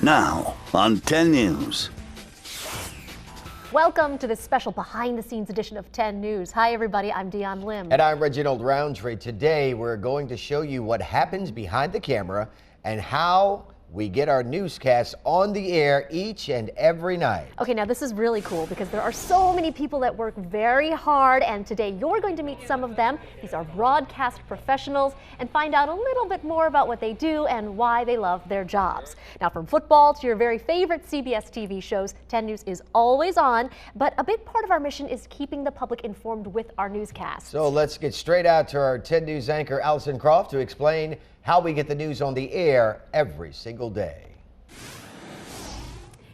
Now on 10 News. Welcome to this special behind-the-scenes edition of 10 News. Hi, everybody. I'm Dion Lim. And I'm Reginald Roundtree. Today, we're going to show you what happens behind the camera and how we get our newscasts on the air each and every night. Okay, now this is really cool because there are so many people that work very hard, and today you're going to meet some of them. These are broadcast professionals and find out a little bit more about what they do and why they love their jobs. Now, from football to your very favorite CBS TV shows, 10 News is always on, but a big part of our mission is keeping the public informed with our newscasts. So let's get straight out to our 10 News anchor, Allison Croft, to explain how we get the news on the air every single day.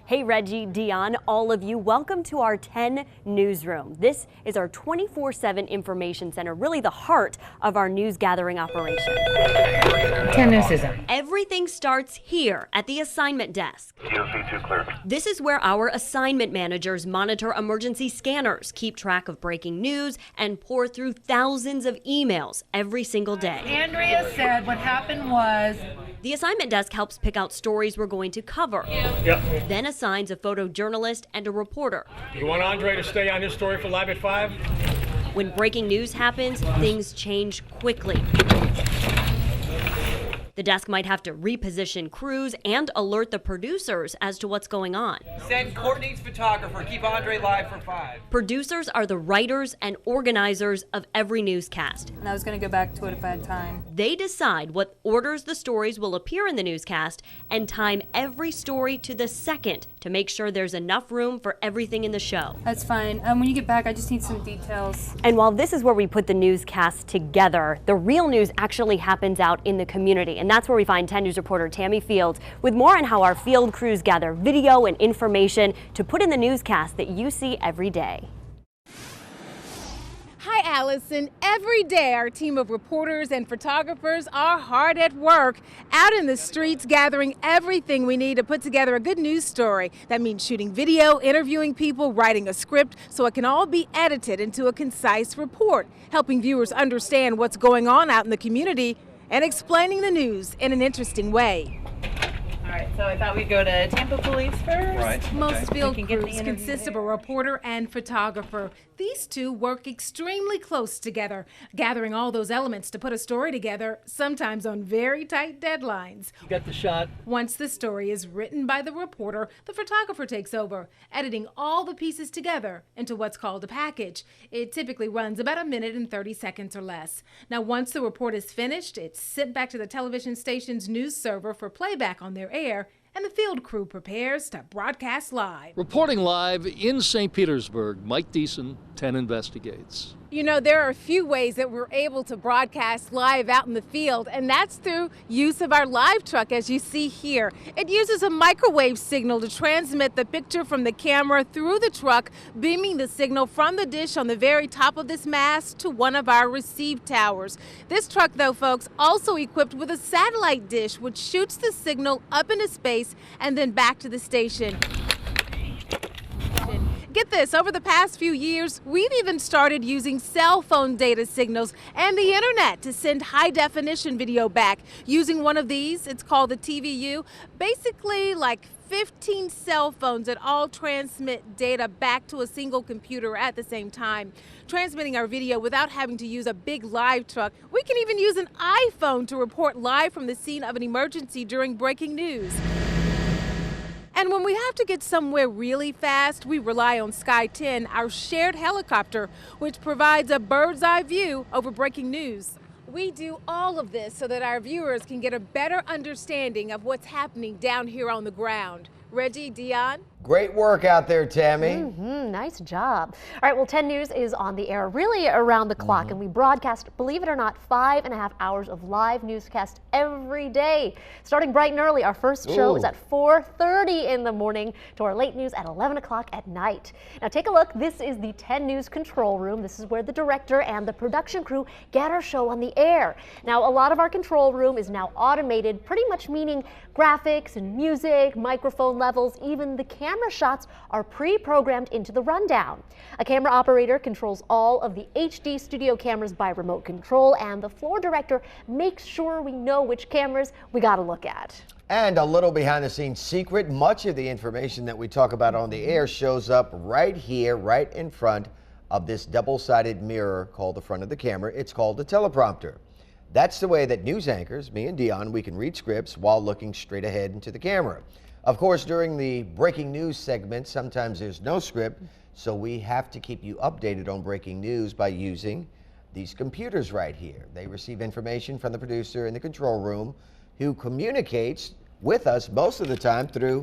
Hey Reggie, Dion, all of you, welcome to our 10 Newsroom. This is our 24/7 information center, really the heart of our news gathering operation. 10 News is on. Everything starts here at the assignment desk. CO2 clear. This is where our assignment managers monitor emergency scanners, keep track of breaking news, and pour through thousands of emails every single day. Andrea said what happened was... The assignment desk helps pick out stories we're going to cover. Yep. Then assigns a photojournalist and a reporter. You want Andre to stay on his story for Live at 5? When breaking news happens, things change quickly. The desk might have to reposition crews and alert the producers as to what's going on. Send Courtney's photographer. Keep Andre live for 5. Producers are the writers and organizers of every newscast. And I was going to go back to it if I had time. They decide what orders the stories will appear in the newscast and time every story to the second to make sure there's enough room for everything in the show. That's fine. When you get back, I just need some details. And while this is where we put the newscast together, the real news actually happens out in the community. And that's where we find 10 News reporter Tammy Fields with more on how our field crews gather video and information to put in the newscast that you see every day. Hi, Allison. Every day, our team of reporters and photographers are hard at work out in the streets gathering everything we need to put together a good news story. That means shooting video, interviewing people, writing a script so it can all be edited into a concise report, helping viewers understand what's going on out in the community and explaining the news in an interesting way. All right, so I thought we'd go to Tampa Police first. Right. Most field We can get the crews interview consist of a there. reporter and photographer. These two work extremely close together, gathering all those elements to put a story together, sometimes on very tight deadlines. You got the shot. Once the story is written by the reporter, the photographer takes over, editing all the pieces together into what's called a package. It typically runs about 1 minute and 30 seconds or less. Now, once the report is finished, it's sent back to the television station's news server for playback on their air, and the field crew prepares to broadcast live. Reporting live in St. Petersburg, Mike Deason, 10 Investigates. You know, there are a few ways that we're able to broadcast live out in the field, and that's through use of our live truck, as you see here. It uses a microwave signal to transmit the picture from the camera through the truck, beaming the signal from the dish on the very top of this mast to one of our receive towers. This truck, though, folks, also equipped with a satellite dish, which shoots the signal up into space and then back to the station. Get this, over the past few years, we've even started using cell phone data signals and the internet to send high-definition video back. Using one of these, it's called the TVU, basically like 15 cell phones that all transmit data back to a single computer at the same time, transmitting our video without having to use a big live truck. We can even use an iPhone to report live from the scene of an emergency during breaking news. And when we have to get somewhere really fast, we rely on Sky 10, our shared helicopter, which provides a bird's eye view over breaking news. We do all of this so that our viewers can get a better understanding of what's happening down here on the ground. Reggie, Dion? Great work out there, Tammy. Nice job. All right, well, 10 News is on the air really around the clock, and we broadcast, believe it or not, 5.5 hours of live newscast every day. Starting bright and early, our first show is at 4:30 in the morning to our late news at 11 o'clock at night. Now take a look. This is the 10 News control room. This is where the director and the production crew get our show on the air. Now, a lot of our control room is now automated, pretty much meaning graphics and music, microphone levels, even the camera shots are pre-programmed into the rundown. A camera operator controls all of the HD studio cameras by remote control, and the floor director makes sure we know which cameras we got to look at. And a little behind the scenes secret, much of the information that we talk about on the air shows up right here, right in front of this double-sided mirror called the front of the camera. It's called a teleprompter. That's the way that news anchors, me and Dion, we can read scripts while looking straight ahead into the camera. Of course, during the breaking news segment, sometimes there's no script, so we have to keep you updated on breaking news by using these computers right here. They receive information from the producer in the control room, who communicates with us most of the time through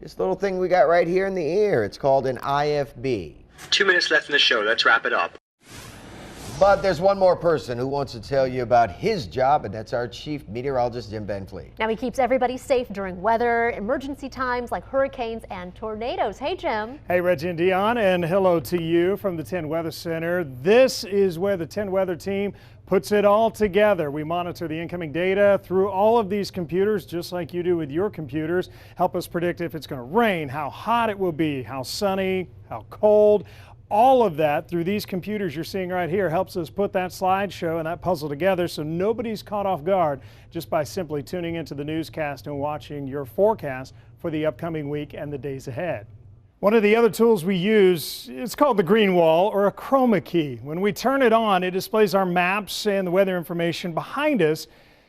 this little thing we got right here in the ear. It's called an IFB. 2 minutes left in the show. Let's wrap it up. But there's one more person who wants to tell you about his job, and that's our chief meteorologist, Jim Benfleet. Now he keeps everybody safe during weather, emergency times like hurricanes and tornadoes. Hey, Jim. Hey, Reggie and Dion, and hello to you from the 10 Weather Center. This is where the 10 Weather team puts it all together. We monitor the incoming data through all of these computers, just like you do with your computers. Help us predict if it's going to rain, how hot it will be, how sunny, how cold. All of that through these computers you're seeing right here helps us put that slideshow and that puzzle together so nobody's caught off guard just by simply tuning into the newscast and watching your forecast for the upcoming week and the days ahead. One of the other tools we use, it's called the green wall or a chroma key. When we turn it on, it displays our maps and the weather information behind us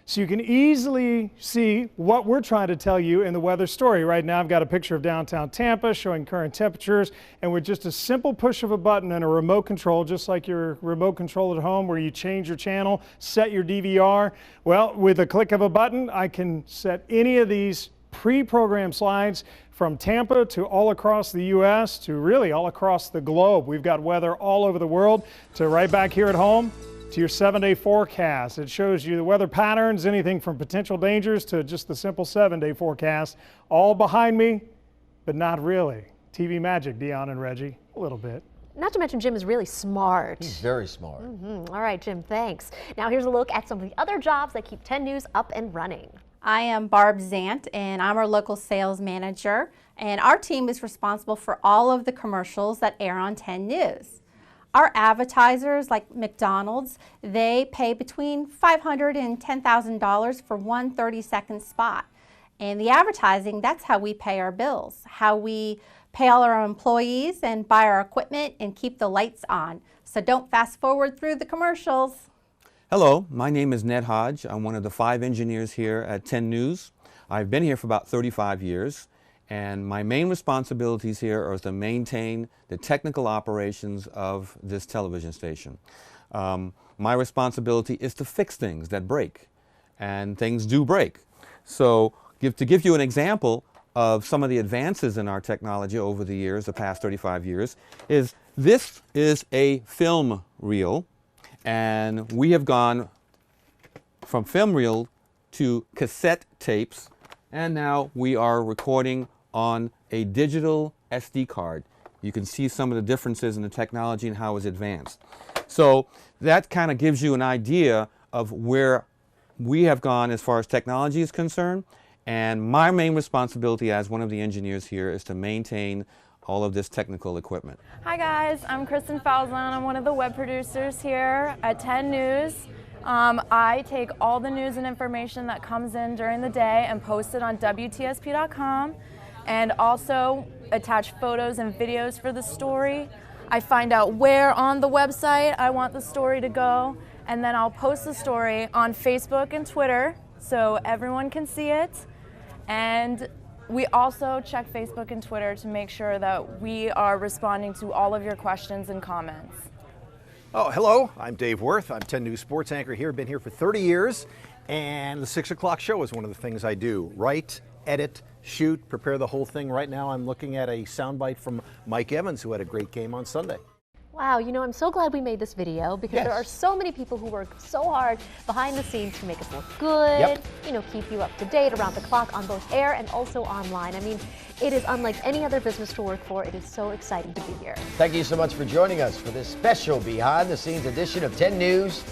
so you can easily see what we're trying to tell you in the weather story. Right now I've got a picture of downtown Tampa showing current temperatures, and with just a simple push of a button and a remote control, just like your remote control at home where you change your channel, set your DVR, well, with a click of a button I can set any of these pre-programmed slides from Tampa to all across the U.S. to really all across the globe. We've got weather all over the world to right back here at home to your 7-day forecast. It shows you the weather patterns, anything from potential dangers to just the simple 7-day forecast. All behind me, but not really. TV magic, Dion and Reggie, a little bit. Not to mention Jim is really smart. He's very smart. All right, Jim, thanks. Now here's a look at some of the other jobs that keep 10 News up and running. I am Barb Zant, and I'm our local sales manager, and our team is responsible for all of the commercials that air on 10 News. Our advertisers, like McDonald's, they pay between $500 and $10,000 for one 30-second spot. And the advertising, that's how we pay our bills, how we pay all our employees and buy our equipment and keep the lights on. So don't fast forward through the commercials. Hello, my name is Ned Hodge. I'm one of the 5 engineers here at 10 News. I've been here for about 35 years. And my main responsibilities here are to maintain the technical operations of this television station. My responsibility is to fix things that break, and things do break. So to give you an example of some of the advances in our technology over the years, the past 35 years, this is a film reel, and we have gone from film reel to cassette tapes, and now we are recording on a digital SD card. You can see some of the differences in the technology and how it's advanced. So that kind of gives you an idea of where we have gone as far as technology is concerned. And my main responsibility as one of the engineers here is to maintain all of this technical equipment. Hi guys, I'm Kristen Falzon. I'm one of the web producers here at 10 News. I take all the news and information that comes in during the day and post it on WTSP.com. And also attach photos and videos for the story. I find out where on the website I want the story to go, and then I'll post the story on Facebook and Twitter so everyone can see it. And we also check Facebook and Twitter to make sure that we are responding to all of your questions and comments. Oh, hello, I'm Dave Worth. I'm 10 News sports anchor here. Been here for 30 years, and the 6 o'clock show is one of the things I do. Write, edit, shoot, prepare the whole thing. Right now I'm looking at a soundbite from Mike Evans, who had a great game on Sunday. Wow, you know, I'm so glad we made this video because there are so many people who work so hard behind the scenes to make us look good, you know, keep you up to date around the clock on both air and also online. I mean, it is unlike any other business to work for. It is so exciting to be here. Thank you so much for joining us for this special behind the scenes edition of 10 News.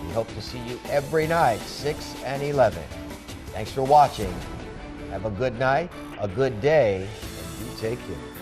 We hope to see you every night, 6 and 11. Thanks for watching. Have a good night, a good day, and you take care.